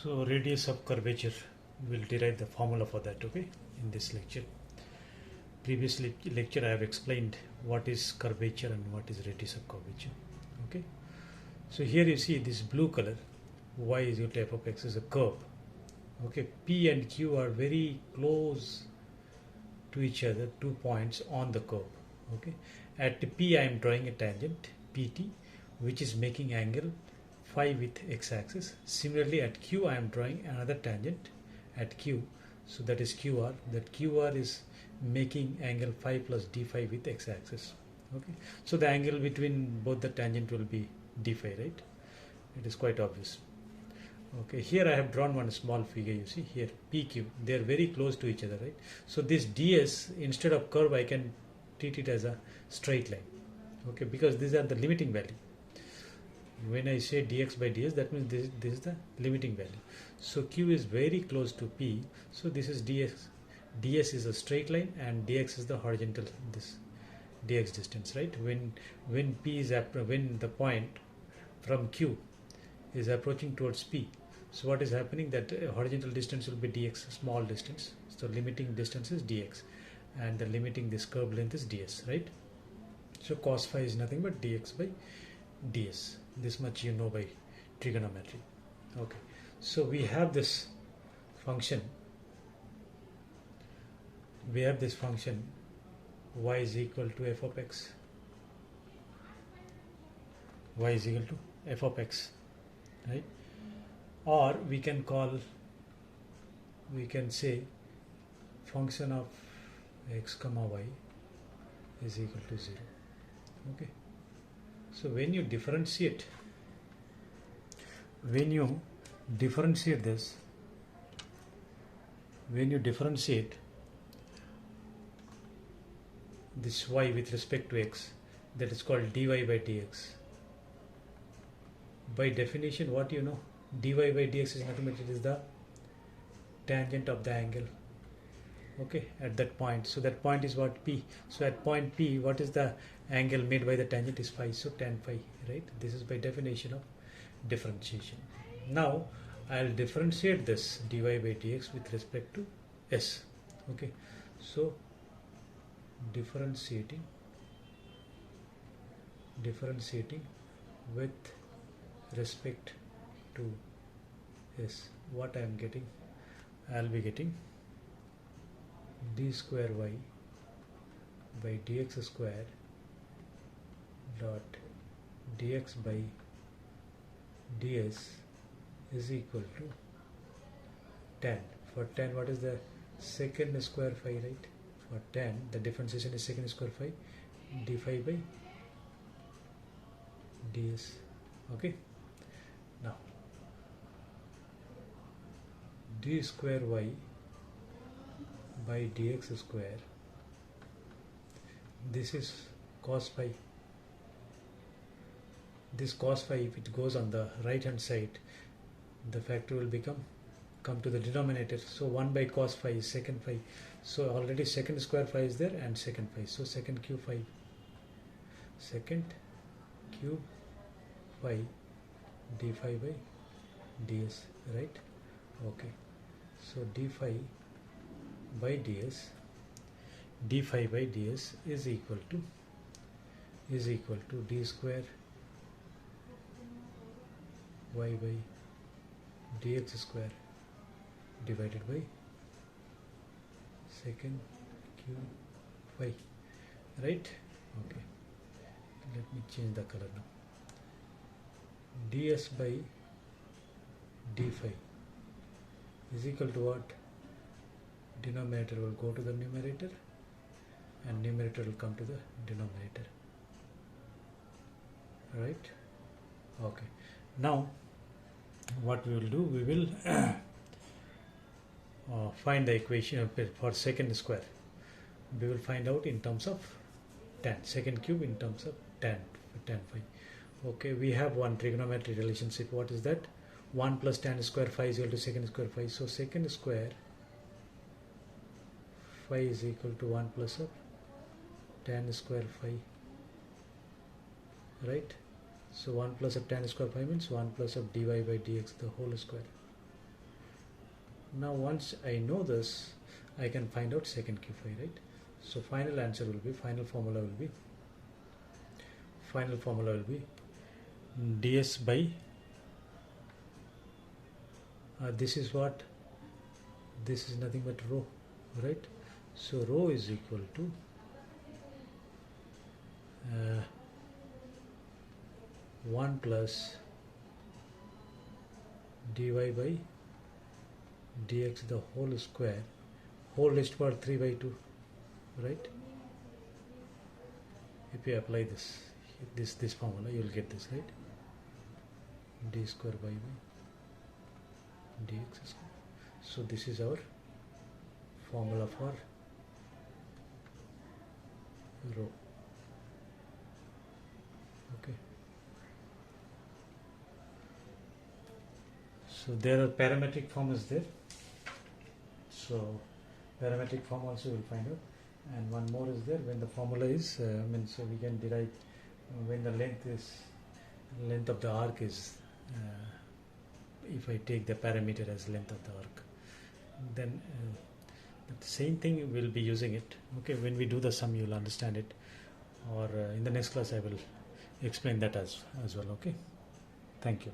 So radius of curvature, we'll derive the formula for that, okay, in this lecture. Previous lecture I have explained what is curvature and what is radius of curvature, okay. So here you see this blue color, y is equal to f of x is a curve, okay. P and Q are very close to each other, 2 points on the curve, okay. At P I am drawing a tangent, PT, which is making angle phi with x-axis. Similarly at Q I am drawing another tangent at Q, so that is QR. That QR is making angle phi plus d phi with x-axis, okay. So the angle between both the tangent will be d phi, right? It is quite obvious. Okay, here I have drawn one small figure. You see here PQ, they are very close to each other, right? So this ds, instead of curve, I can treat it as a straight line, okay, because these are the limiting value. When I say dx by ds, that means this is the limiting value. So Q is very close to P, so this is ds. ds is a straight line and dx is the horizontal, this dx distance, right? When P is when the point from Q is approaching towards P, so what is happening, that horizontal distance will be dx, small distance, so limiting distance is dx, and the limiting this curve length is ds, right? So cos phi is nothing but dx by ds. This much you know by trigonometry, okay. So we have this function, y is equal to f of x, y is equal to f of x, right? Or we can say function of x comma y is equal to 0, okay. So when you differentiate this, this y with respect to x, that is called dy by dx. By definition, what you know, dy by dx is nothing but it is the tangent of the angle, okay, at that point. So that point is what, P. So at point P, what is the angle made by the tangent is phi, so tan phi, right? This is by definition of differentiation. Now I'll differentiate this dy by dx with respect to s, okay. So differentiating with respect to s, what I am getting, I'll be getting d square y by dx square dot dx by ds is equal to tan. For tan, what is the second square phi, right? For tan, the differentiation is second square phi d phi by ds, okay. Now d square y by dx square, this is cos phi. This cos phi, if it goes on the right hand side, the factor will come to the denominator. So 1 by cos phi is second phi. So already second square phi is there and second phi. So second cube phi d phi by ds, right? Okay. So d phi by ds is equal to d square y by dx square divided by second cube phi, right? Okay, let me change the color now. ds by d phi is equal to what? Denominator will go to the numerator and numerator will come to the denominator, right? Okay, now what we will do, we will find the equation for second square. We will find out in terms of tan, second cube in terms of tan phi. Okay, we have one trigonometry relationship. What is that? 1 plus tan square phi is equal to second square phi. So second square phi is equal to 1 plus of tan square phi, right? So 1 plus of tan square phi means 1 plus of dy by dx the whole square. Now once I know this, I can find out second Q5, right? So final answer will be, final formula will be ds by this is what, this is nothing but rho, right? So rho is equal to 1 plus dy by dx the whole square, whole raised to power 3 by 2, right? If you apply this formula, you will get this, right? D square by dx square. So this is our formula for rho. Okay. So there are parametric form is there. So parametric form also we'll find out, and one more is there when the formula is so we can derive when the length of the arc is if I take the parameter as length of the arc, then the same thing we'll be using it. Okay, when we do the sum you'll understand it, or in the next class I will explain that as well. Okay, thank you.